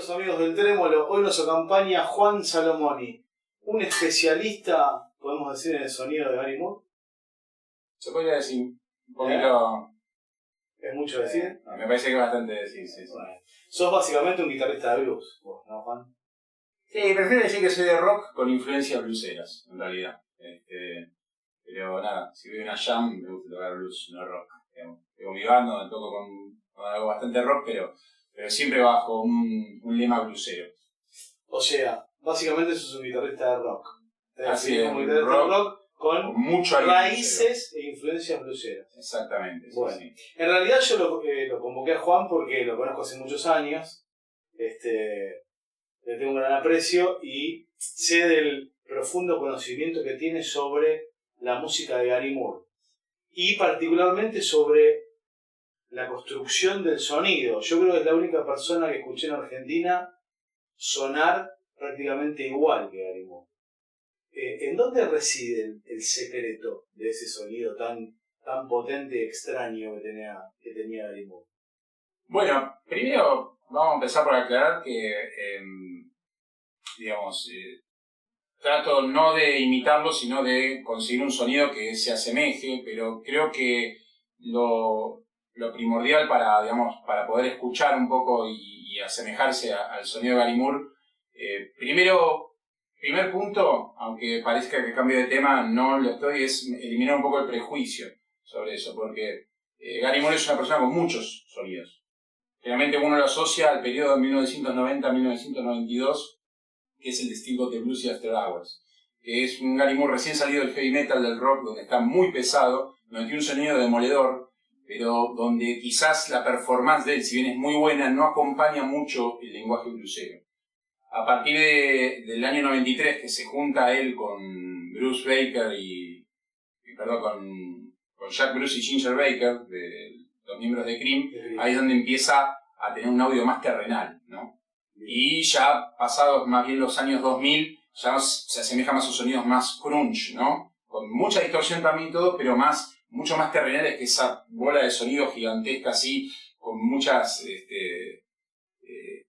Queridos amigos del Trémolo, hoy nos acompaña Juan Salomoni, un especialista, podemos decir, en el sonido de Gary Moore. Se podría decir un poquito. ¿Es mucho decir? Me parece que es bastante decir, sí. Bueno. Sos básicamente un guitarrista de blues, vos, ¿no, Juan? Sí, prefiero decir que soy de rock con influencias blueseras, en realidad. Pero nada, si voy a una jam, me gusta tocar blues, no rock. Tengo mi banda, toco con algo bastante rock, pero siempre bajo un lema blusero. O sea, básicamente sos un guitarrista de rock. Así es, un guitarrista de rock con mucho raíces e influencias bluseras. Exactamente. Bueno, sí. En realidad yo lo convoqué a Juan porque lo conozco hace muchos años. Le tengo un gran aprecio y sé del profundo conocimiento que tiene sobre la música de Gary Moore y particularmente sobre la construcción del sonido. Yo creo que es la única persona que escuché en Argentina sonar prácticamente igual que Gary Moore. ¿En dónde reside el secreto de ese sonido tan potente y extraño que tenía Gary Moore? Bueno, primero vamos a empezar por aclarar que, trato no de imitarlo, sino de conseguir un sonido que se asemeje, pero creo que lo primordial para poder escuchar un poco y asemejarse al sonido de Gary Moore, primer punto, aunque parezca que cambio de tema, no lo estoy, es eliminar un poco el prejuicio sobre eso, porque Gary Moore es una persona con muchos sonidos. Realmente uno lo asocia al periodo de 1990-1992, que es el de Steel Got the Blues y After Hours, que es un Gary Moore recién salido del heavy metal, del rock, donde está muy pesado, donde tiene un sonido demoledor, pero donde quizás la performance de él, si bien es muy buena, no acompaña mucho el lenguaje bluesero. A partir del año 93, que se junta él con Bruce Baker con Jack Bruce y Ginger Baker, de los miembros de Cream, ahí es donde empieza a tener un audio más terrenal, ¿no? Y ya pasados más bien los años 2000, ya se asemeja más a sus sonidos más crunch, ¿no? Con mucha distorsión también y todo, pero mucho más terrenales que esa bola de sonido gigantesca así, con muchas,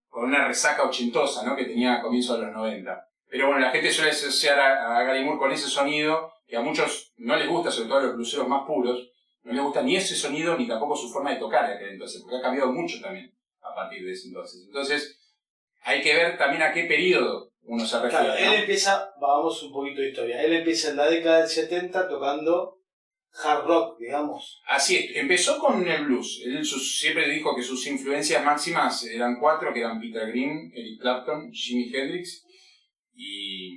con una resaca ochentosa, ¿no? Que tenía a comienzos de los 90. Pero bueno, la gente suele asociar a Gary Moore con ese sonido, que a muchos no les gusta, sobre todo a los blueseros más puros, no les gusta ni ese sonido ni tampoco su forma de tocar de aquel entonces, porque ha cambiado mucho también a partir de ese entonces. Entonces, hay que ver también a qué periodo uno se refiere. Claro, él empieza, vamos un poquito de historia, él empieza en la década del 70 tocando hard rock, digamos. Así es, empezó con el blues. Él siempre dijo que sus influencias máximas eran 4, que eran Peter Green, Eric Clapton, Jimi Hendrix y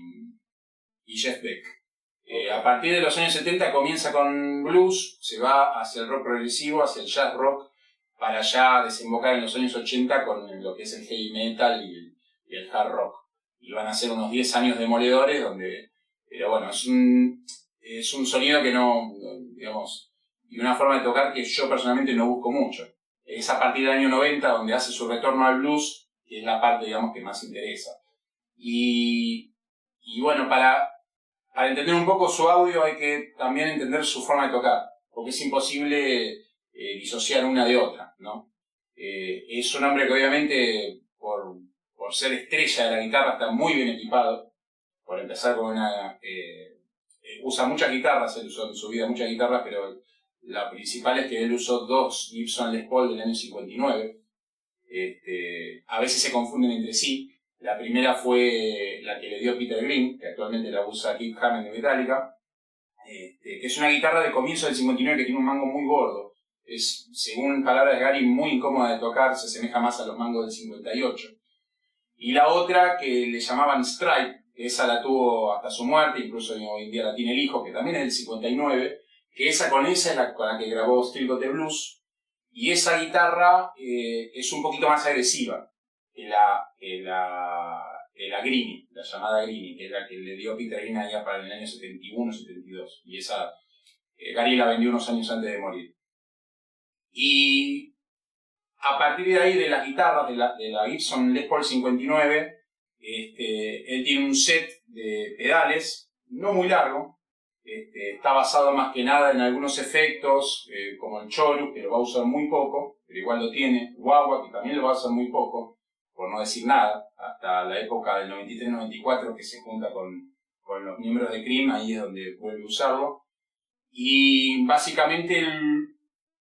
Jeff Beck. A partir de los años 70 comienza con blues, se va hacia el rock progresivo, hacia el jazz rock, para ya desembocar en los años 80 con lo que es el heavy metal y el hard rock. Y van a ser unos 10 años demoledores donde, pero bueno, es un sonido que no, digamos, y una forma de tocar que yo personalmente no busco mucho. Es a partir del año 90 donde hace su retorno al blues, que es la parte, digamos, que más interesa. Y bueno, para entender un poco su audio hay que también entender su forma de tocar, porque es imposible disociar una de otra, ¿no? Es un hombre que obviamente, por ser estrella de la guitarra, está muy bien equipado. Por empezar con usa muchas guitarras, él usó en su vida muchas guitarras, pero la principal es que él usó 2 Gibson Les Paul del año 59. A veces se confunden entre sí. La primera fue la que le dio Peter Green, que actualmente la usa Kirk Hammett de Metallica, que es una guitarra de comienzo del 59 que tiene un mango muy gordo. Es, según palabras de Gary, muy incómoda de tocar, se asemeja más a los mangos del 58. Y la otra, que le llamaban Stripe, esa la tuvo hasta su muerte, incluso hoy en día la tiene el hijo, que también es del 59, que con esa es con la que grabó Steel Got the Blues, y esa guitarra es un poquito más agresiva que la Greenie, la llamada Greenie, que es la que le dio Peter Green allá para el año 71-72, y esa Gary la vendió unos años antes de morir. Y a partir de ahí, de las guitarras, de la Gibson Les Paul 59, él tiene un set de pedales, no muy largo, está basado más que nada en algunos efectos, como el chorus, que lo va a usar muy poco, pero igual lo tiene, guagua, que también lo va a usar muy poco, por no decir nada, hasta la época del 93-94 que se junta con los miembros de Cream, ahí es donde vuelve a usarlo. Y básicamente él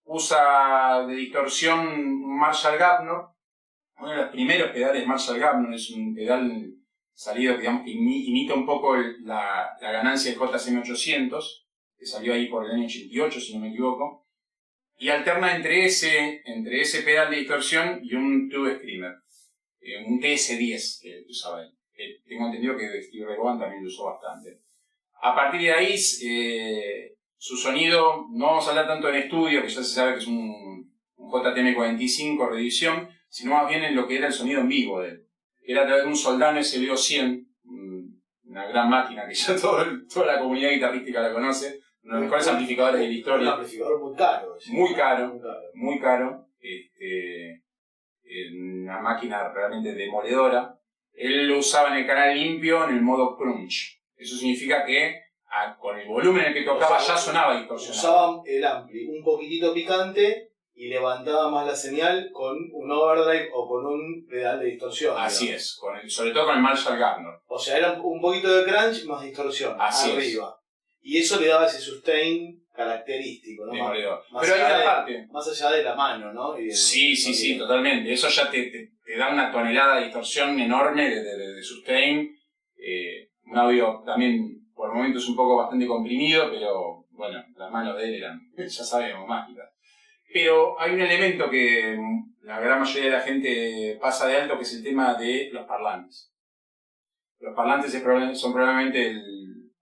usa de distorsión un Marshall-Gardner, uno de los primeros pedales Marshall-Gardner, es un pedal salido digamos, que imita un poco la ganancia del JCM 800, que salió ahí por el año 88, si no me equivoco, y alterna entre ese pedal de distorsión y un Tube Screamer, un TS-10 que usaba él. Tengo entendido que Steve Ray Vaughan también lo usó bastante. A partir de ahí, su sonido, no vamos a hablar tanto en estudio, que ya se sabe que es un JTM45 reedición, sino más bien en lo que era el sonido en vivo de él. Era a través de un Soldano SBO100, una gran máquina que ya toda la comunidad guitarrística la conoce, uno de los mejores amplificadores de la historia. Un amplificador muy caro. Muy caro. Una máquina realmente demoledora. Él lo usaba en el canal limpio en el modo crunch. Eso significa que con el volumen en el que tocaba ya sonaba distorsionado. Usaba el ampli un poquitito picante y levantaba más la señal con un overdrive o con un pedal de distorsión. Así es, sobre todo con el Marshall-Gardner. O sea, era un poquito de crunch más distorsión arriba. Y eso le daba ese sustain característico, ¿no? Pero hay una parte. Más allá de la mano, ¿no? Sí, totalmente. Eso ya te da una tonelada de distorsión enorme de sustain. Un audio también por momentos un poco bastante comprimido, pero bueno, las manos de él eran, ya sabemos, mágicas. Pero hay un elemento que la gran mayoría de la gente pasa de alto, que es el tema de los parlantes. Los parlantes son probablemente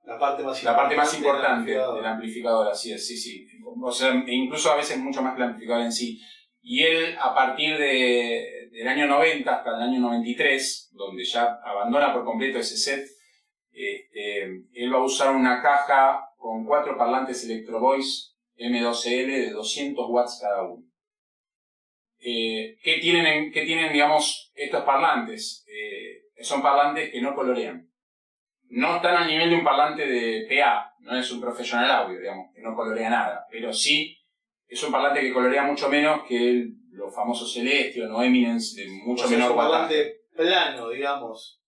la parte más importante del amplificador, así es, sí. O sea, incluso a veces mucho más que el amplificador en sí. Y él, a partir del año 90 hasta el año 93, donde ya abandona por completo ese set, él va a usar una caja con 4 parlantes Electro Voice M2L de 200 watts cada uno. ¿Qué tienen, digamos, estos parlantes? Son parlantes que no colorean. No están al nivel de un parlante de PA, no es un professional audio, digamos, que no colorea nada, pero sí es un parlante que colorea mucho menos que los famosos Celestion o Eminence de mucho menor wattaje. Es un parlante plano, digamos.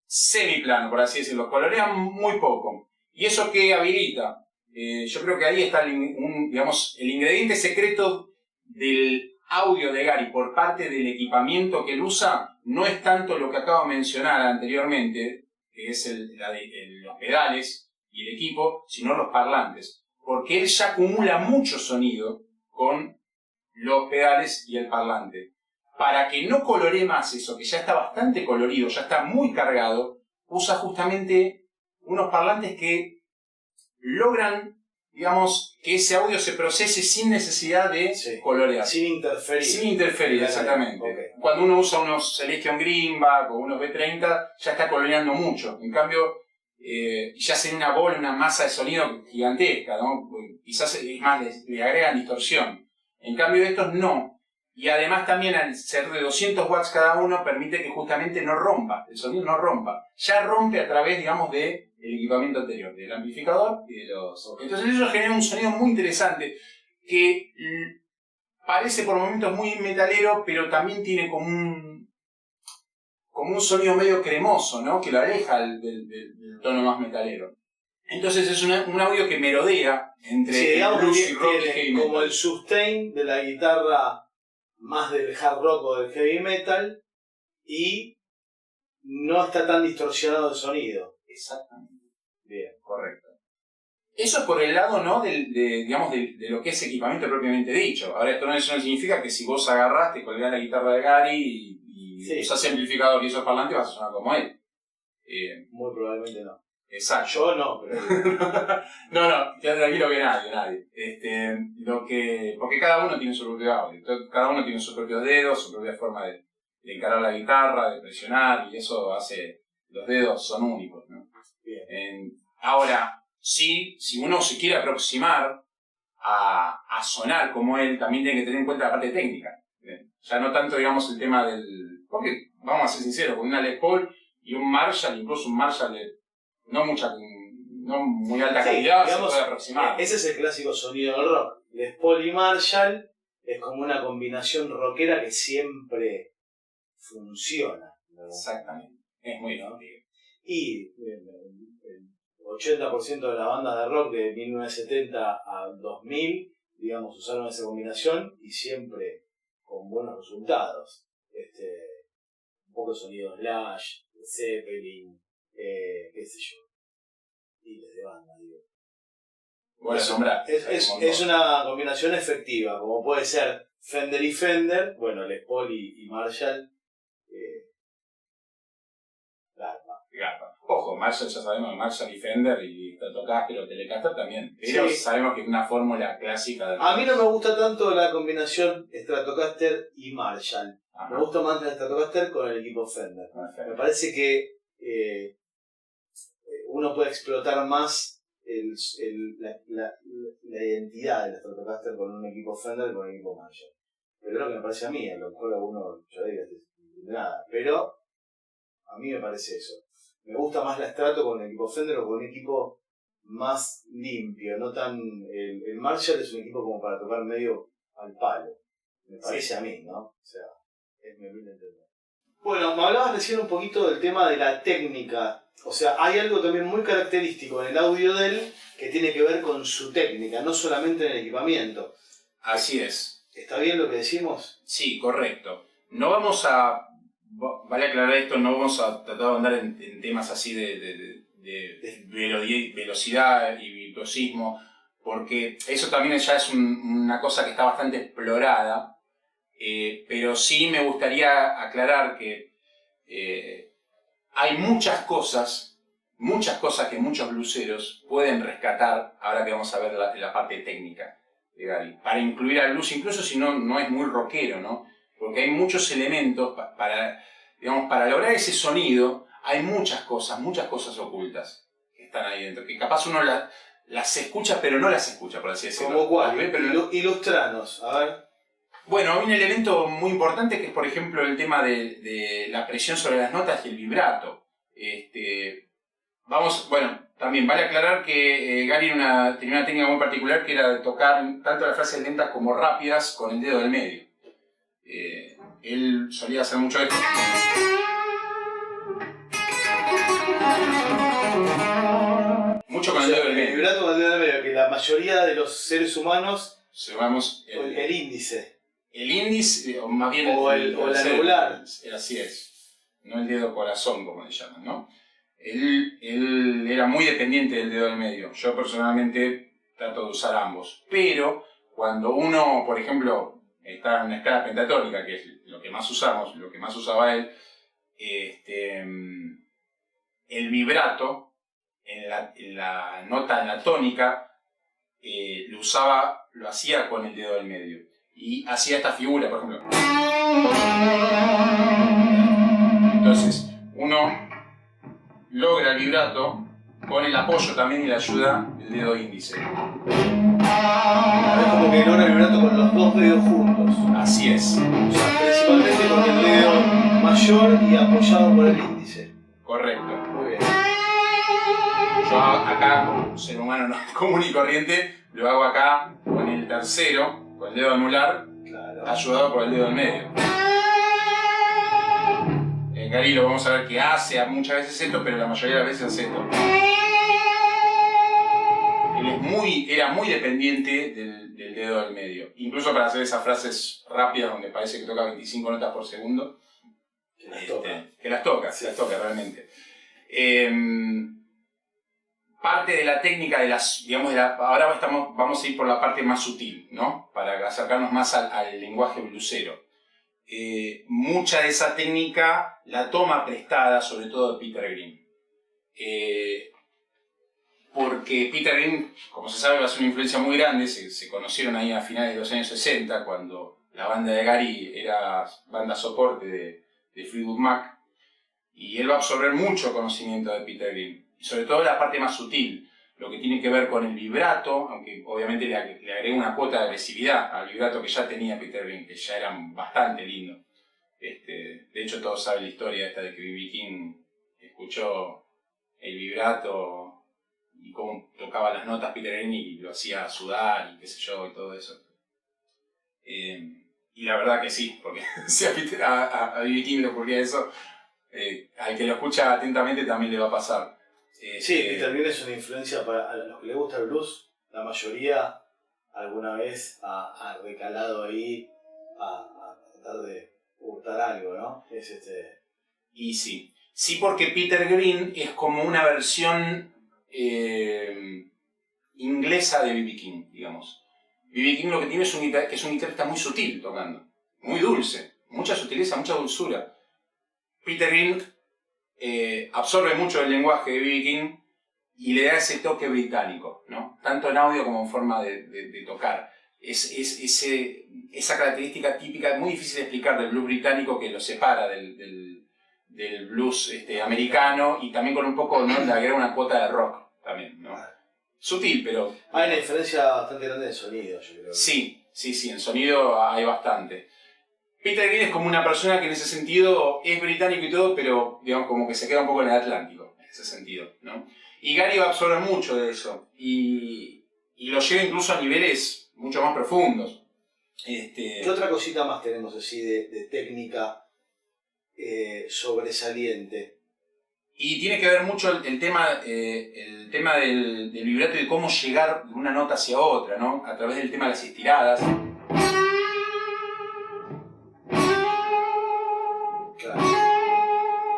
Semiplano, por así decirlo, colorea muy poco. ¿Y eso qué habilita? Yo creo que ahí está el ingrediente secreto del audio de Gary por parte del equipamiento que él usa. No es tanto lo que acabo de mencionar anteriormente, que es los pedales y el equipo, sino los parlantes. Porque él ya acumula mucho sonido con los pedales y el parlante. Para que no coloree más eso, que ya está bastante colorido, ya está muy cargado, usa justamente unos parlantes que logran, digamos, que ese audio se procese sin necesidad de colorear. Sin interferir. Sin interferir, exactamente. Okay. Cuando uno usa unos Celestion Greenback o unos B30, ya está coloreando mucho. En cambio, ya hacen una bola, una masa de sonido gigantesca, ¿no? Quizás es más, le agregan distorsión. En cambio, estos no. Y además también al ser de 200 watts cada uno permite que justamente no rompa, el sonido no rompa. Ya rompe a través, digamos, del equipamiento anterior, del amplificador y de los... Entonces eso genera un sonido muy interesante que parece por momentos muy metalero, pero también tiene como un sonido medio cremoso, ¿no? Que lo aleja del tono más metalero. Entonces es un audio que merodea entre el blues y rock y heavy metal. Como el sustain de la guitarra más del hard rock o del heavy metal y no está tan distorsionado el sonido. Exactamente. Bien. Correcto. Eso es por el lado, ¿no? de lo que es equipamiento propiamente dicho. Ahora, esto no significa que si vos agarrás, te colgás la guitarra de Gary y usás amplificador y esos parlantes, vas a sonar como él. Muy probablemente no. Exacto. Yo no, pero... no, ya tranquilo que nadie. Porque cada uno tiene su propio audio, cada uno tiene sus propios dedos, su propia forma de encarar la guitarra, de presionar, y eso hace, los dedos son únicos, ¿no? Bien. Ahora, si uno se quiere aproximar a sonar como él, también tiene que tener en cuenta la parte técnica. ¿Bien? Ya no tanto, digamos, el tema porque, vamos a ser sinceros, con una Les Paul y un Marshall, incluso un Marshall no muy alta calidad, digamos, se puede aproximar. Ese es el clásico sonido del rock. Les Paul y Marshall es como una combinación rockera que siempre funciona. Exactamente. Es muy efectivo. Y el 80% de las bandas de rock de 1970 a 2000, digamos, usaron esa combinación y siempre con buenos resultados. Un poco de sonido Slash, Zeppelin, qué sé yo. Y de banda, digo. Bueno, es una combinación efectiva, como puede ser Fender y Fender, bueno, Les Paul y Marshall. Garpa. Ojo, Marshall ya sabemos, Marshall y Fender y Stratocaster o Telecaster también. Pero sí, sabemos que es una fórmula clásica. A mí no me gusta tanto la combinación Stratocaster y Marshall. Ajá. Me gusta más la Stratocaster con el equipo Fender. Perfecto. Me parece que uno puede explotar más la identidad de la Stratocaster con un equipo Fender que con un equipo Marshall. Pero es lo que me parece a mí, a lo mejor alguno yo diga de nada. Pero a mí me parece eso. Me gusta más la Strato con el equipo Fender o con un equipo más limpio, no tan... El Marshall es un equipo como para tocar medio al palo, me parece a mí, ¿no? O sea, es mi opinión. Bueno, me hablabas recién un poquito del tema de la técnica, o sea, hay algo también muy característico en el audio de él que tiene que ver con su técnica, no solamente en el equipamiento. Así es. ¿Está bien lo que decimos? Sí, correcto. No vamos a... Vale aclarar esto, no vamos a tratar de andar en temas así de velocidad y virtuosismo, porque eso también ya es una cosa que está bastante explorada, pero sí me gustaría aclarar que hay muchas cosas que muchos blueseros pueden rescatar, ahora que vamos a ver la parte técnica de Gary, para incluir al blues, incluso si no es muy rockero, ¿no? Porque hay muchos elementos para lograr ese sonido. Hay muchas cosas ocultas que están ahí dentro, que capaz uno las escucha, pero no las escucha, por así decirlo. ¿Cómo cuál? Pero Ilustranos, a ver. Bueno, hay un elemento muy importante que es, por ejemplo, el tema de la presión sobre las notas y el vibrato. También vale aclarar que Gary tenía una técnica muy particular que era de tocar tanto las frases lentas como rápidas con el dedo del medio. Él solía hacer mucho esto. Mucho con el dedo del medio. El vibrato con el dedo del medio, que la mayoría de los seres humanos... Llevamos el índice. El índice, o más bien o la anular. Así es. No el dedo corazón, como le llaman, ¿no? Él era muy dependiente del dedo del medio. Yo personalmente trato de usar ambos. Pero cuando uno, por ejemplo, está en una escala pentatónica, que es lo que más usamos, lo que más usaba él, el vibrato en la nota, en la tónica, lo hacía con el dedo del medio. Y hacía esta figura, por ejemplo. Entonces, uno logra el vibrato con el apoyo también y la ayuda del dedo índice. Es como que logra el vibrato con los dos dedos juntos. Así es. O sea, principalmente con el dedo mayor y apoyado por el índice. Correcto. Muy bien. Yo acá, como ser humano común y corriente, lo hago acá con el tercero, con el dedo anular, claro, ayudado por el dedo del medio. Gary lo vamos a ver que hace muchas veces esto, pero la mayoría de las veces hace esto. Él era muy dependiente del dedo del medio. Incluso para hacer esas frases rápidas donde parece que toca 25 notas por segundo. Que las toca realmente. Parte de la técnica ahora vamos a ir por la parte más sutil, ¿no? Para acercarnos más al lenguaje blusero. Mucha de esa técnica la toma prestada, sobre todo de Peter Green. Porque Peter Green, como se sabe, va a ser una influencia muy grande. Se conocieron ahí a finales de los años 60, cuando la banda de Gary era banda soporte de Fleetwood Mac. Y él va a absorber mucho conocimiento de Peter Green. Y sobre todo la parte más sutil, lo que tiene que ver con el vibrato, aunque obviamente le agrega una cuota de agresividad al vibrato que ya tenía Peter Green, que ya era bastante lindo. De hecho, todos saben la historia esta de que B.B. King escuchó el vibrato y cómo tocaba las notas Peter Green y lo hacía sudar y qué sé yo y todo eso. Y la verdad que sí, porque si a B.B. King le ocurría eso, al que lo escucha atentamente también le va a pasar. Sí, Peter Green es una influencia para a los que les gusta el blues. La mayoría alguna vez ha recalado ahí a tratar de hurtar algo, ¿no? Y sí. Sí, porque Peter Green es como una versión inglesa de B.B. King, digamos. B.B. King lo que tiene es un guitarrista muy sutil tocando, muy dulce, mucha sutileza, mucha dulzura. Peter Green absorbe mucho el lenguaje de B.B. King y le da ese toque británico, ¿no? Tanto en audio como en forma de tocar. Esa característica típica, muy difícil de explicar del blues británico, que lo separa del blues americano, y también con un poco, ¿no?, le agrega una cuota de rock también, ¿no? Sutil, pero... Hay una diferencia bastante grande de sonido, yo creo. Sí, en sonido hay bastante. Peter Green es como una persona que en ese sentido es británico y todo, pero digamos como que se queda un poco en el Atlántico, en ese sentido, ¿no? Y Gary va a absorber mucho de eso, y lo lleva incluso a niveles mucho más profundos. ¿Qué otra cosita más tenemos así de técnica sobresaliente? Y tiene que ver mucho el tema del vibrato y de cómo llegar de una nota hacia otra, ¿no? A través del tema de las estiradas. Claro.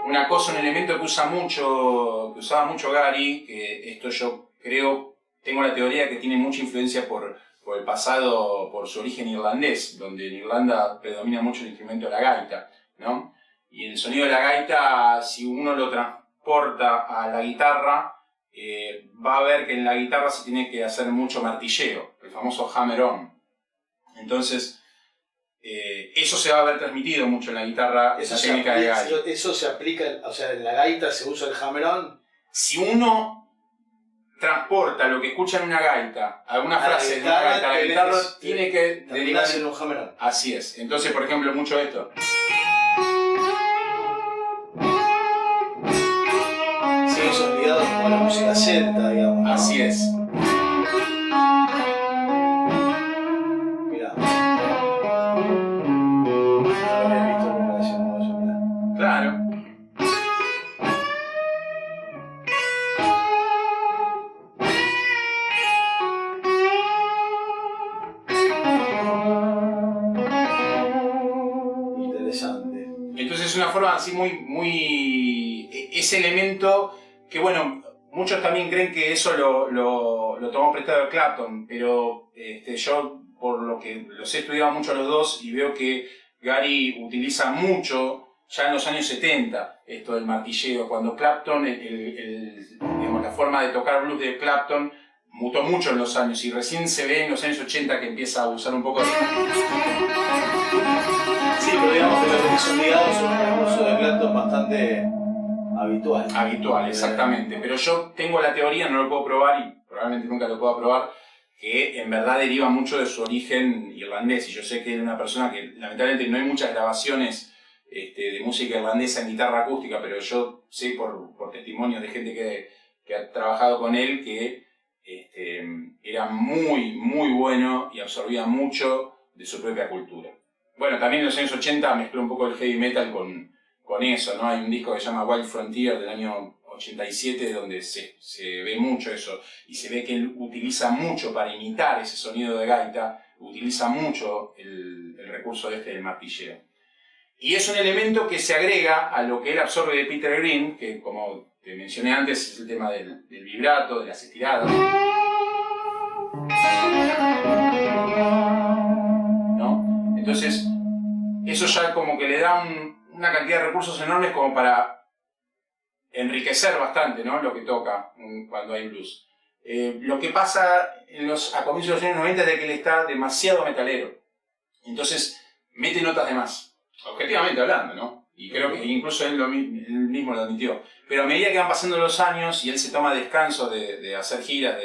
Una cosa, un elemento que usaba mucho Gary, que esto yo creo, tengo la teoría que tiene mucha influencia por el pasado, por su origen irlandés, donde en Irlanda predomina mucho el instrumento de la gaita, ¿no? Y el sonido de la gaita, si uno lo transporta a la guitarra, va a ver que en la guitarra se tiene que hacer mucho martilleo, el famoso hammer-on. Entonces, eso se va a ver transmitido mucho en la guitarra, esa técnica de Gary. ¿Eso se aplica, o sea, en la gaita se usa el hammer-on? Si uno transporta lo que escucha en una gaita, alguna frase de una gaita a la guitarra, tiene que derivarse en un hammer-on. Así es. Entonces, por ejemplo, mucho de esto. Sí, eso es ligado como a la música celta, digamos, ¿no? Así es. Mirá. No lo había visto nunca haciendo eso, mirá. Claro. Interesante. Entonces es una forma así ese elemento que, bueno, muchos también creen que eso lo tomó prestado de Clapton, pero yo, por lo que los he estudiado mucho a los dos, y veo que Gary utiliza mucho, ya en los años 70, esto del martilleo, cuando Clapton, digamos, la forma de tocar blues de Clapton mutó mucho en los años, y recién se ve en los años 80 que empieza a usar un poco de... Sí, pero digamos que los sonidos son un recurso de Clapton bastante habitual. Habitual, exactamente. Pero yo tengo la teoría, no lo puedo probar y probablemente nunca lo pueda probar, que en verdad deriva mucho de su origen irlandés. Y yo sé que es una persona que lamentablemente no hay muchas grabaciones de música irlandesa en guitarra acústica, pero yo sé por testimonios de gente que ha trabajado con él que era muy, muy bueno y absorbía mucho de su propia cultura. Bueno, también en los años 80 mezcló un poco el heavy metal con eso, ¿no? Hay un disco que se llama Wild Frontier del año 87 donde se ve mucho eso, y se ve que él utiliza mucho para imitar ese sonido de gaita, utiliza mucho el recurso del martilleo. Y es un elemento que se agrega a lo que él absorbe de Peter Green, que como te mencioné antes es el tema del vibrato, de las estiradas, ¿no? Entonces, eso ya como que le da una cantidad de recursos enormes como para enriquecer bastante, ¿no?, lo que toca cuando hay blues. Lo que pasa a comienzos de los años 90 es de que él está demasiado metalero. Entonces, mete notas de más. Objetivamente hablando, ¿no? Y creo que incluso él mismo lo admitió. Pero a medida que van pasando los años y él se toma descanso de hacer giras,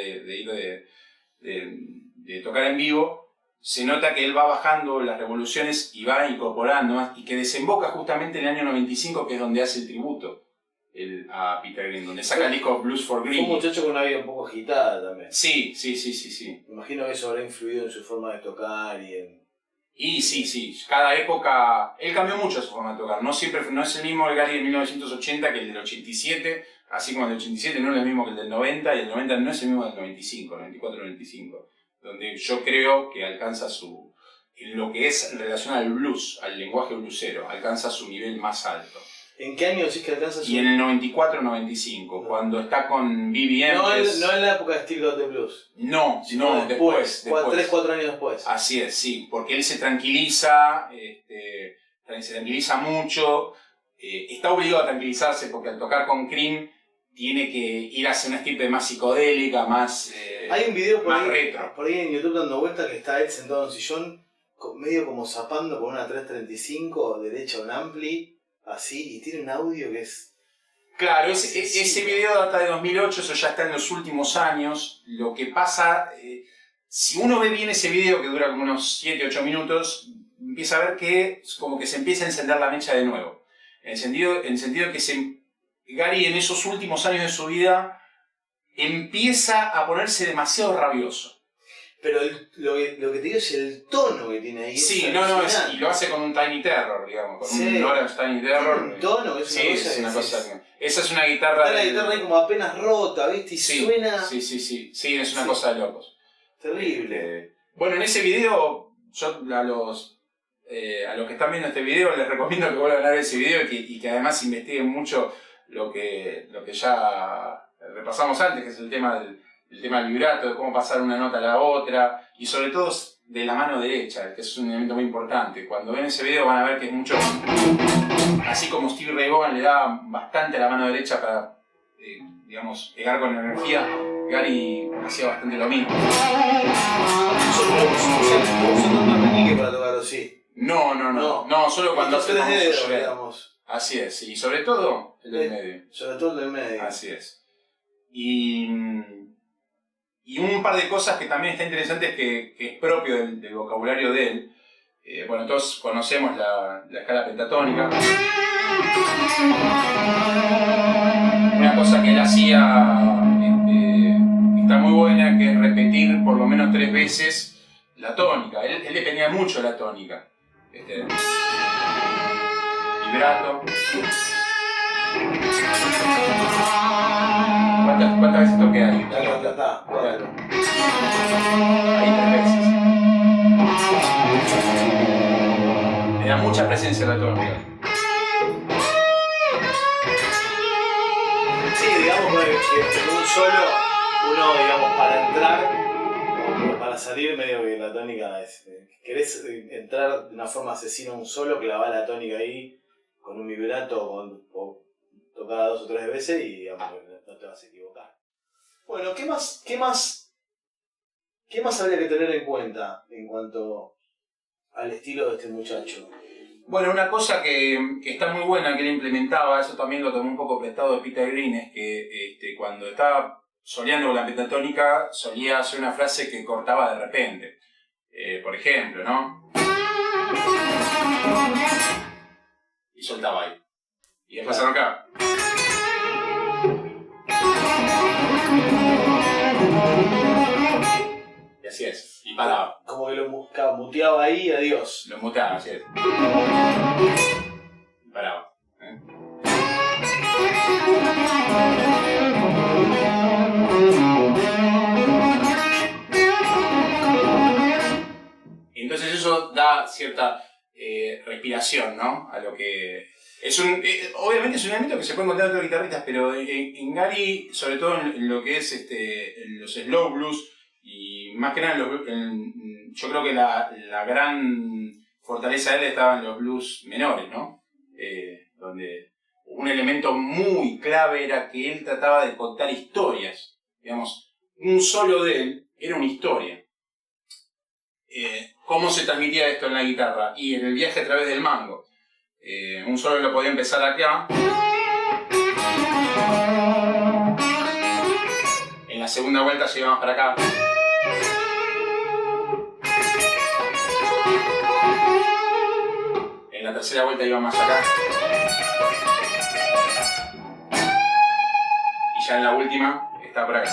de tocar en vivo, se nota que él va bajando las revoluciones y va incorporando más, y que desemboca justamente en el año 95, que es donde hace el tributo a Peter Green, donde saca el disco Blues for Green. Fue un muchacho con una vida un poco agitada también. Sí. Me imagino que eso habrá influido en su forma de tocar y en... Y sí, cada época, él cambió mucho su forma de tocar, no es el mismo el Gary de 1980 que el del 87, así como el del 87 no es el mismo que el del 90, y el 90 no es el mismo del 95, 94, 95, donde yo creo que alcanza en lo que es en relación al blues, al lenguaje bluesero, alcanza su nivel más alto. ¿En qué año decís que alcanza su...? Y en el 94-95, cuando está con BBM. No en la época de Still Got the Blues. No, después. 3-4 años después. Así es, sí, porque él se tranquiliza mucho, está obligado a tranquilizarse porque al tocar con Cream tiene que ir hacia una estirpe más psicodélica, más hay un video retro. Por ahí en YouTube dando vuelta que está él sentado en un sillón, medio como zapando con una 335 derecha a un ampli. Así, y tiene un audio que es... Claro, ese video data de 2008, eso ya está en los últimos años. Lo que pasa, si uno ve bien ese video que dura como unos 7-8 minutos, empieza a ver que como que se empieza a encender la mecha de nuevo. En el sentido de que Gary en esos últimos años de su vida empieza a ponerse demasiado rabioso. Pero lo que te digo es el tono que tiene ahí. Sí, y lo hace con un Tiny Terror, digamos, con un Orange Tiny Terror. Un tono que es una cosa. Esa es una guitarra. Está la guitarra ahí como apenas rota, ¿viste? Y suena. Sí, es una cosa de locos. Terrible. Bueno, en ese video, yo a los que están viendo este video les recomiendo que vuelvan a ver ese video y que además investiguen mucho lo que ya repasamos antes, que es el tema del vibrato, de cómo pasar una nota a la otra, y sobre todo de la mano derecha, que es un elemento muy importante. Cuando ven ese video van a ver que es mucho, así como Stevie Ray Vaughan le da bastante a la mano derecha para, digamos, pegar con energía, Gary hacía bastante lo mismo. Para tocarlo, sí. No, solo cuando hace tres dedos, digamos. Así es, y sobre todo el del medio. Sobre todo el del medio. Así es. Y un par de cosas que también está interesante es que es propio del vocabulario de él. Bueno, todos conocemos la escala pentatónica. Una cosa que él hacía está muy buena, que es repetir por lo menos 3 veces la tónica. Él dependía mucho de la tónica. Vibrato. ¿Cuántas veces toqué ahí? 4. Ahí 3 veces. Le da mucha presencia a la tónica. Sí, digamos que en un solo, uno, digamos, para entrar o para salir, medio que la tónica es... querés entrar de una forma asesina a un solo, clavá la tónica ahí con un vibrato o tocada 2 o 3 veces y, digamos, no te vas a equivocar. Bueno, ¿qué más habría que tener en cuenta en cuanto al estilo de este muchacho? Bueno, una cosa que está muy buena que él implementaba, eso también lo tomó un poco prestado de Peter Green, es que cuando estaba soleando con la pentatónica solía hacer una frase que cortaba de repente. Por ejemplo, ¿no? Y soltaba ahí. Y después arrancaba. Y así es. Y paraba. Como que lo muteaba ahí y adiós. Lo muteaba, así es. Y paraba. Entonces eso da cierta respiración, ¿no? A lo que... obviamente es un elemento que se puede encontrar en otros guitarristas, pero en Gary, sobre todo en lo que es en los slow blues, y más que nada yo creo que la gran fortaleza de él estaba en los blues menores, ¿no? Donde un elemento muy clave era que él trataba de contar historias. Digamos, un solo de él era una historia. ¿Cómo se transmitía esto en la guitarra? Y en el viaje a través del mango. Un solo lo podía empezar acá. En la segunda vuelta llegamos para acá. En la tercera vuelta íbamos acá. Y ya en la última está por acá.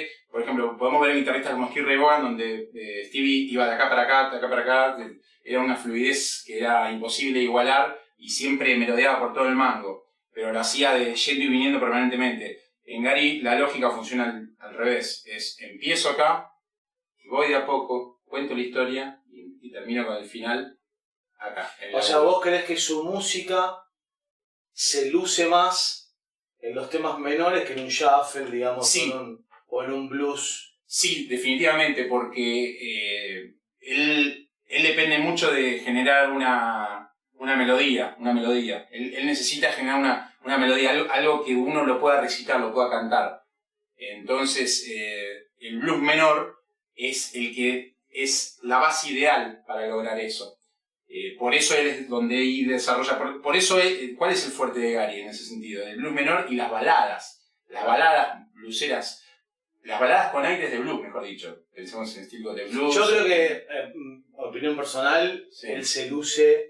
donde, por ejemplo, podemos ver guitarristas como Stevie Ray Vaughan, donde Stevie iba de acá para acá, de acá para acá, era una fluidez que era imposible de igualar y siempre melodeaba por todo el mango, pero lo hacía de yendo y viniendo permanentemente. En Gary la lógica funciona al revés, es empiezo acá, y voy de a poco, cuento la historia y termino con el final acá. O sea, ¿vos crees que su música se luce más en los temas menores que en un shuffle, digamos, sí, o en un blues? Sí, definitivamente, porque él depende mucho de generar una melodía. Él necesita generar una melodía, algo que uno lo pueda recitar, lo pueda cantar. Entonces, el blues menor es el que es la base ideal para lograr eso. Por eso él es donde él desarrolla. Por eso, ¿cuál es el fuerte de Gary en ese sentido? El blues menor y las baladas. Las baladas blueseras. Las baladas con aires de blues, mejor dicho. Pensemos en estilo de blues. Yo creo que, opinión personal, sí. Él se luce,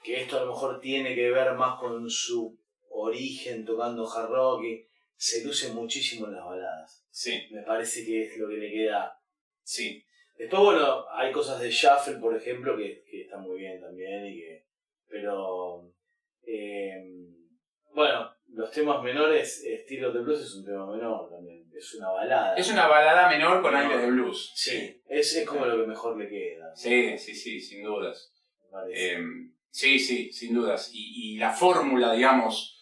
que esto a lo mejor tiene que ver más con su origen tocando hard rock, y se luce muchísimo en las baladas. Sí. Me parece que es lo que le queda. Sí. Después, bueno, hay cosas de shuffle, por ejemplo, que están muy bien también, pero bueno, los temas menores, estilo de blues es un tema menor también, es una balada. Es una balada menor con aires de blues. Sí, es como lo que mejor le queda. Sí, sin dudas. Sí, sin dudas. Y la fórmula, digamos,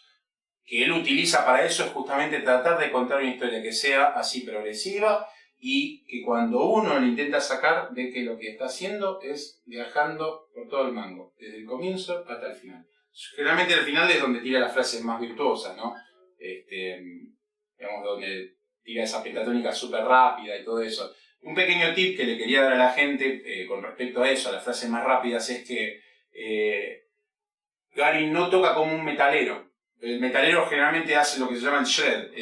que él utiliza para eso es justamente tratar de contar una historia que sea así progresiva y que cuando uno lo intenta sacar, ve que lo que está haciendo es viajando por todo el mango, desde el comienzo hasta el final. Generalmente al final es donde tira las frases más virtuosas, ¿no? Digamos, donde tira esa pentatónica súper rápida y todo eso. Un pequeño tip que le quería dar a la gente con respecto a eso, a las frases más rápidas, es que Gary no toca como un metalero. El metalero generalmente hace lo que se llama el shred,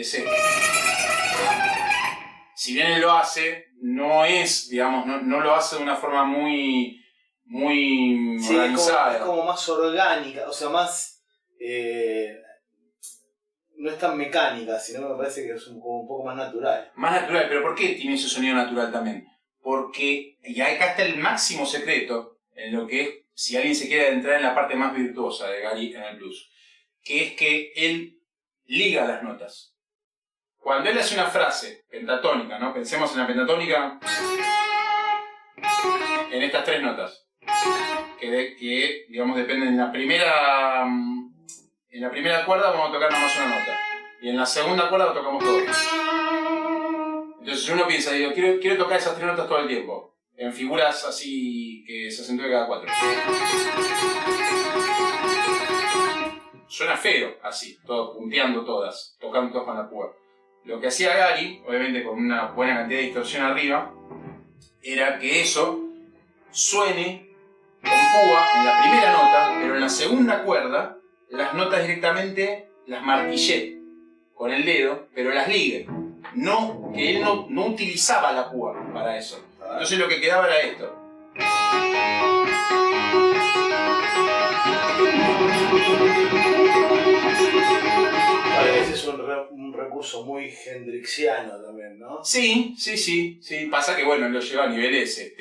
si bien él lo hace, no es, digamos, no lo hace de una forma muy sí, organizada. Es como más orgánica, o sea, más... no es tan mecánica, sino me parece que es como un poco más natural. Más natural, pero ¿por qué tiene ese sonido natural también? Porque, y acá está el máximo secreto, en lo que es, si alguien se quiere adentrar en la parte más virtuosa de Gary en el blues, que es que él liga las notas. Cuando él hace una frase pentatónica, ¿no? Pensemos en la pentatónica en estas tres notas, que digamos dependen en la primera cuerda vamos a tocar nomás una nota y en la segunda cuerda tocamos dos. Entonces uno piensa, digo, quiero tocar esas tres notas todo el tiempo, en figuras así que se acentúe cada cuatro. Suena feo así, todo punteando todas, tocando todas con la púa. Lo que hacía Gary, obviamente con una buena cantidad de distorsión arriba, era que eso suene con púa en la primera nota, pero en la segunda cuerda las notas directamente las martillé con el dedo, pero las ligue. No, que él no utilizaba la púa para eso. Entonces lo que quedaba era esto. Vale, ese es un recurso muy hendrixiano también, ¿no? Sí. Pasa que bueno, lo lleva a niveles,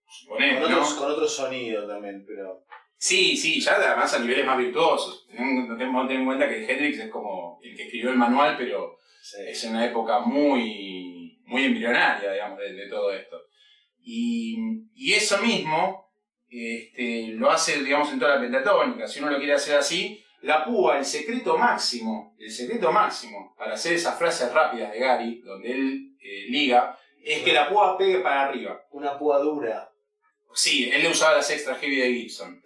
suponemos, con otro sonido también, pero... Sí, ya además a niveles más virtuosos. Tenemos que tener en cuenta que Hendrix es como el que escribió el manual, pero es en una época muy embrionaria, digamos, de todo esto. Y eso mismo lo hace, digamos, en toda la pentatónica. Si uno lo quiere hacer así, la púa, el secreto máximo para hacer esas frases rápidas de Gary, donde él liga, es que la púa pegue para arriba. Una púa dura. Sí, él le usaba las extra heavy de Gibson.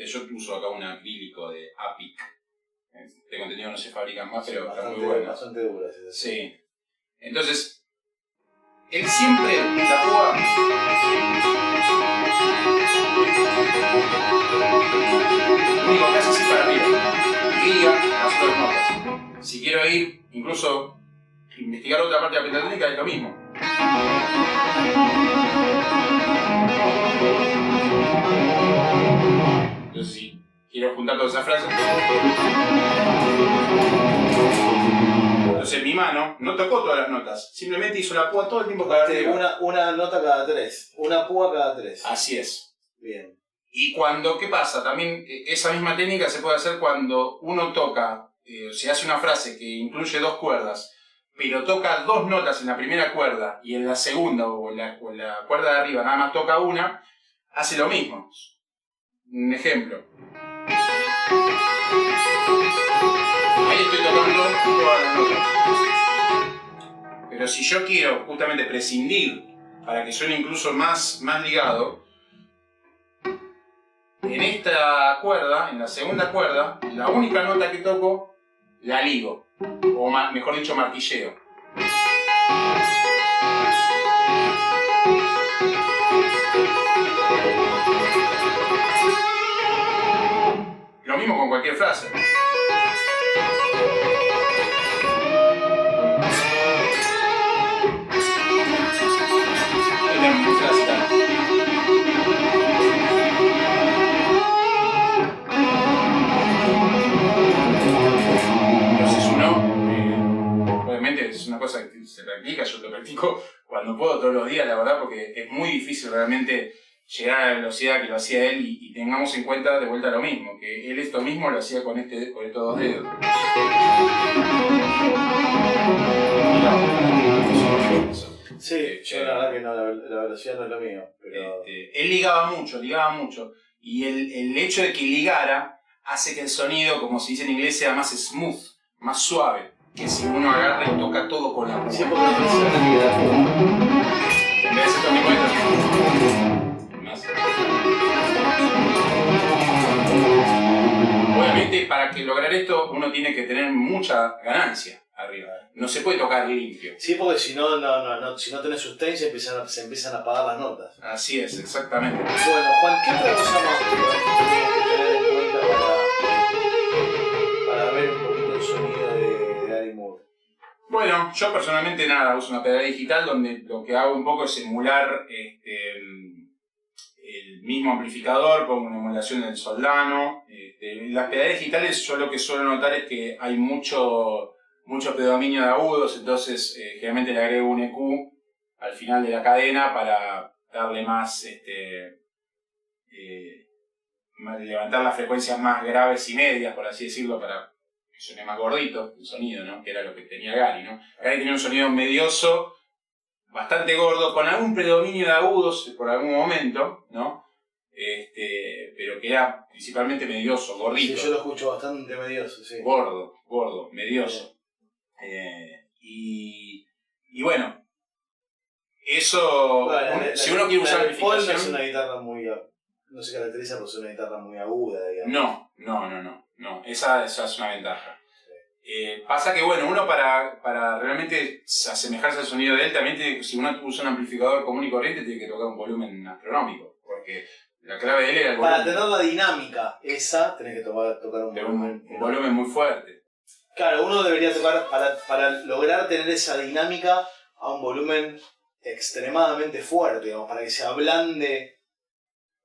Yo uso acá un acrílico de Apic. Tengo entendido no se fabrican más, pero están muy buenas. Bastante duras. Sí. Entonces, él siempre, la púa... Lo único que hace es ir para arriba. Liga las dos notas. Si quiero ir, incluso, investigar otra parte de la pentatónica, es lo mismo. Entonces, si quiero juntar todas esas frases, Entonces mi mano no tocó todas las notas, simplemente hizo la púa todo el tiempo para arriba. Una nota cada 3, una púa cada 3. Así es. Bien. Y cuando, ¿qué pasa? También esa misma técnica se puede hacer cuando uno toca, se hace una frase que incluye 2 cuerdas, pero toca 2 notas en la primera cuerda y en la segunda o en la cuerda de arriba nada más toca una, hace lo mismo. Un ejemplo. Ahí estoy tocando todas las notas. Pero si yo quiero justamente prescindir para que suene incluso más ligado, en esta cuerda, en la segunda cuerda, la única nota que toco la ligo, o mejor dicho martilleo. Lo mismo con cualquier frase. Esta es muy clásica. Entonces uno, obviamente es una cosa que se practica, yo lo practico cuando puedo todos los días, la verdad, porque es muy difícil realmente llegar a la velocidad que lo hacía él y tengamos en cuenta de vuelta lo mismo, que él esto mismo lo hacía con estos 2 dedos. Sí, yo la verdad que no, la velocidad no es lo mío. Pero... él ligaba mucho. Y el hecho de que ligara hace que el sonido, como se dice en inglés, sea más smooth, más suave. Que si uno agarra y toca todo con la púa. Sí, porque la velocidad no liga. En vez de hacer todo mi cuenta, más. Obviamente, para que lograr esto, uno tiene que tener mucha ganancia arriba. No se puede tocar limpio. Sí, porque si no si no tenés sustain se empiezan a apagar las notas. Así es, exactamente. Bueno, Juan, ¿qué otra cosa más tenemos que tener en cuenta para ver un poquito el sonido de Gary Moore? Bueno, yo personalmente nada, uso una pedalera digital donde lo que hago un poco es emular el mismo amplificador con una emulación del Soldano. Las pedaleras digitales yo lo que suelo notar es que hay mucho predominio de agudos, entonces generalmente le agrego un EQ al final de la cadena para darle más, levantar las frecuencias más graves y medias, por así decirlo, para que suene más gordito el sonido, ¿no? Que era lo que tenía Gary, ¿no? Gary tenía un sonido medioso, bastante gordo, con algún predominio de agudos por algún momento, ¿no? Pero que era principalmente medioso, gordito. Sí, yo lo escucho bastante medioso, sí. Gordo, medioso. Y bueno, eso, si uno quiere usar amplificación... No es una guitarra muy... No se caracteriza por ser una guitarra muy aguda, digamos. No. Esa es una ventaja. Sí. Pasa que, bueno, uno para realmente asemejarse al sonido de él, también si uno usa un amplificador común y corriente, tiene que tocar un volumen astronómico. Porque la clave de él era el volumen. Para tener la dinámica esa, tenés que tocar un volumen muy fuerte. Claro, uno debería tocar, para lograr tener esa dinámica, a un volumen extremadamente fuerte, digamos, para que se ablande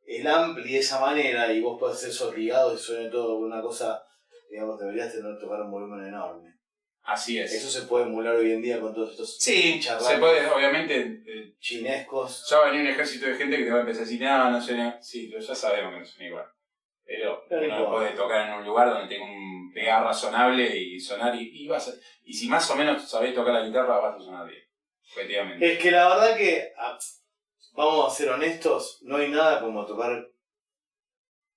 el ampli de esa manera y vos podés ser obligado y suene todo una cosa, digamos, deberías tocar un volumen enorme. Así es. Eso se puede emular hoy en día con todos estos charrados. Se puede, obviamente. Chinescos. Ya va a venir un ejército de gente que te va a empezar a decir, no suena. Sí, pero ya sabemos que no suena igual. Pero uno puede tocar en un lugar donde tenga un PA razonable y sonar y si más o menos sabés tocar la guitarra vas a sonar bien, objetivamente. Es que la verdad que, vamos a ser honestos, no hay nada como tocar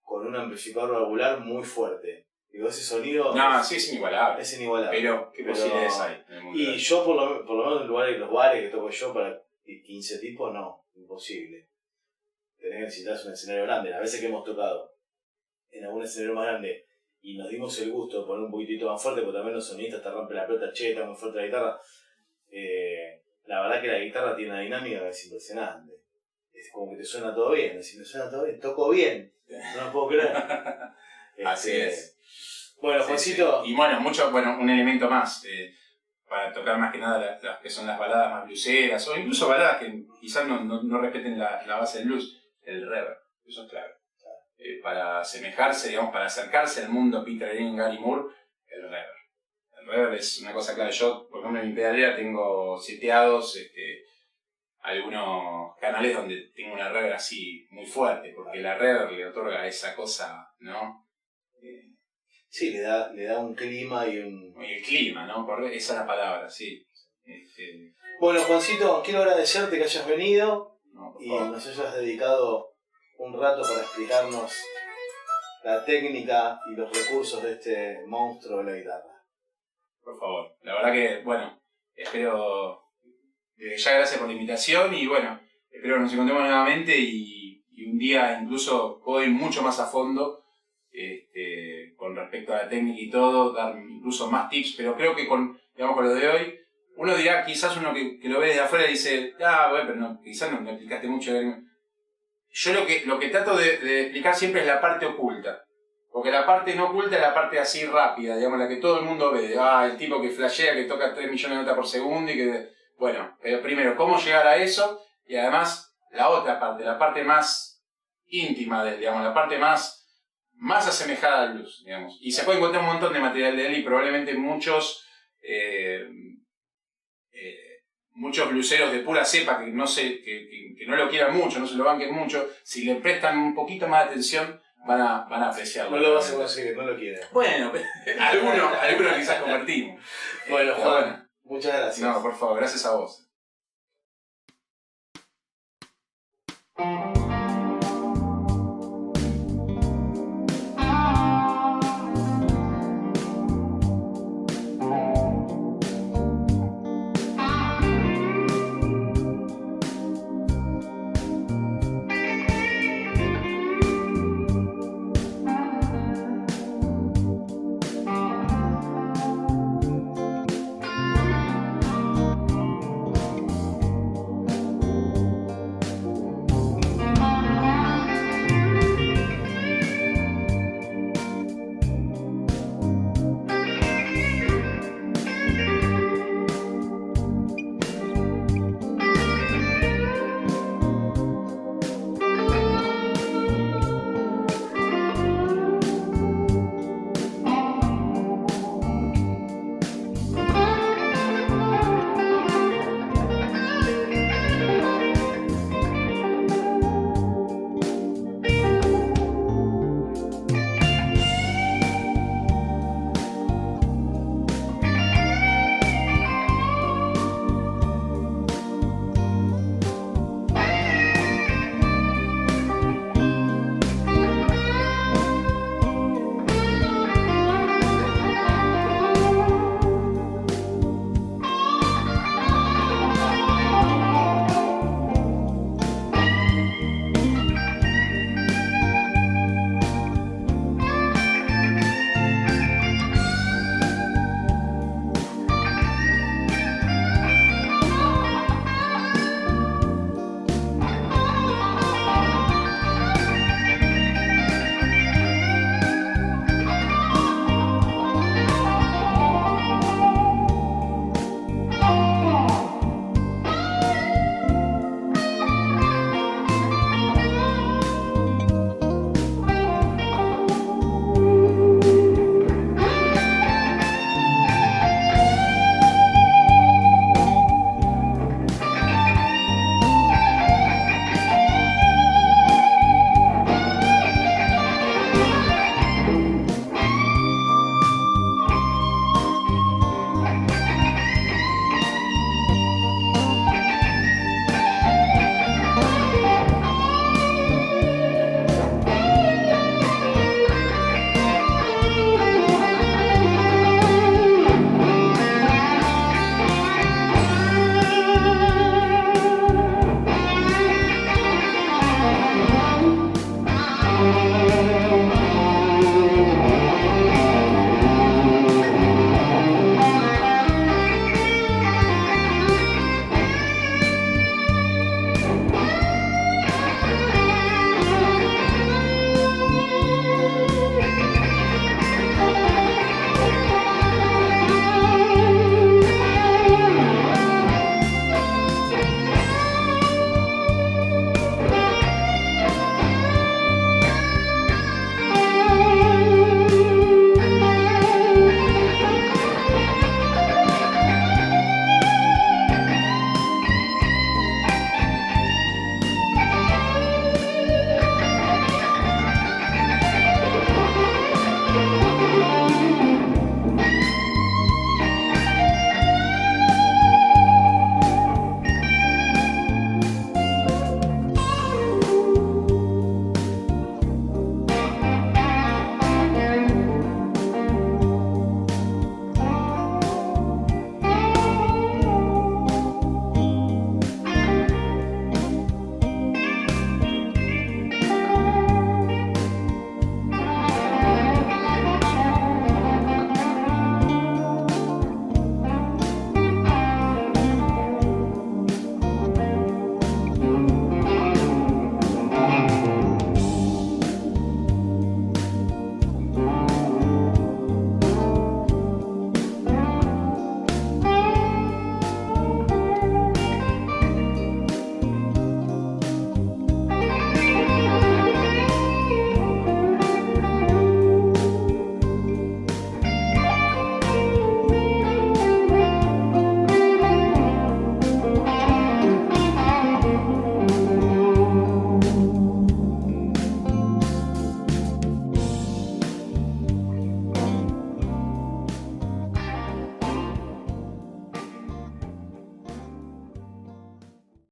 con un amplificador valvular muy fuerte. Digo, ese sonido... No, sí, es inigualable. Es inigualable. Pero, ¿qué posibilidades hay en el mundo? Y yo, por lo menos en los bares que toco yo para 15 tipos, no, imposible. Tenés que necesitar un escenario grande. Las veces que hemos tocado en algún escenario más grande y nos dimos el gusto de poner un poquitito más fuerte, porque también los sonistas te rompen la pelota, está muy fuerte la guitarra. La verdad que la guitarra tiene una dinámica que es impresionante. Es como que te suena todo bien, si me suena todo bien, toco bien, no lo puedo creer. Así es. Bueno, Juancito. Sí. Y bueno, un elemento más, para tocar más que nada las que son las baladas más blueseras, o incluso baladas que quizás no respeten la base del blues, el reverb, eso es clave. Para asemejarse, digamos, para acercarse al mundo Peter Green, Gary Moore, el reverb. reverb es una cosa clara. Yo, por ejemplo, en mi pedalera tengo seteados algunos canales donde tengo una reverb así muy fuerte, porque la reverb le otorga esa cosa, ¿no? Sí, le da un clima y un... Y el clima, ¿no? Esa es la palabra, sí. Bueno, Juancito, quiero agradecerte que hayas venido y favor. nos hayas dedicado un rato para explicarnos la técnica y los recursos de este monstruo de la guitarra. Por favor. La verdad que, bueno, espero... Desde ya gracias por la invitación y bueno, espero que nos encontremos nuevamente y un día incluso puedo ir mucho más a fondo con respecto a la técnica y todo, dar incluso más tips, pero creo que con lo de hoy, uno dirá, quizás uno que lo ve desde afuera dice, bueno, pero no, quizás no explicaste mucho. Yo lo que trato de explicar siempre es la parte oculta. Porque la parte no oculta es la parte así rápida, digamos, la que todo el mundo ve. El tipo que flashea, que toca 3 millones de notas por segundo y que... Bueno, pero primero, cómo llegar a eso y además la otra parte, la parte más íntima de él, digamos, la parte más asemejada al blues, digamos. Y se puede encontrar un montón de material de él y probablemente muchos blueseros de pura cepa que no lo quieran mucho, no se lo banquen mucho, si le prestan un poquito más de atención van a apreciarlo. No lo vas a conseguir, no lo quieres. Bueno, algunos quizás convertimos. Bueno, Juan, muchas gracias. No, por favor, gracias a vos.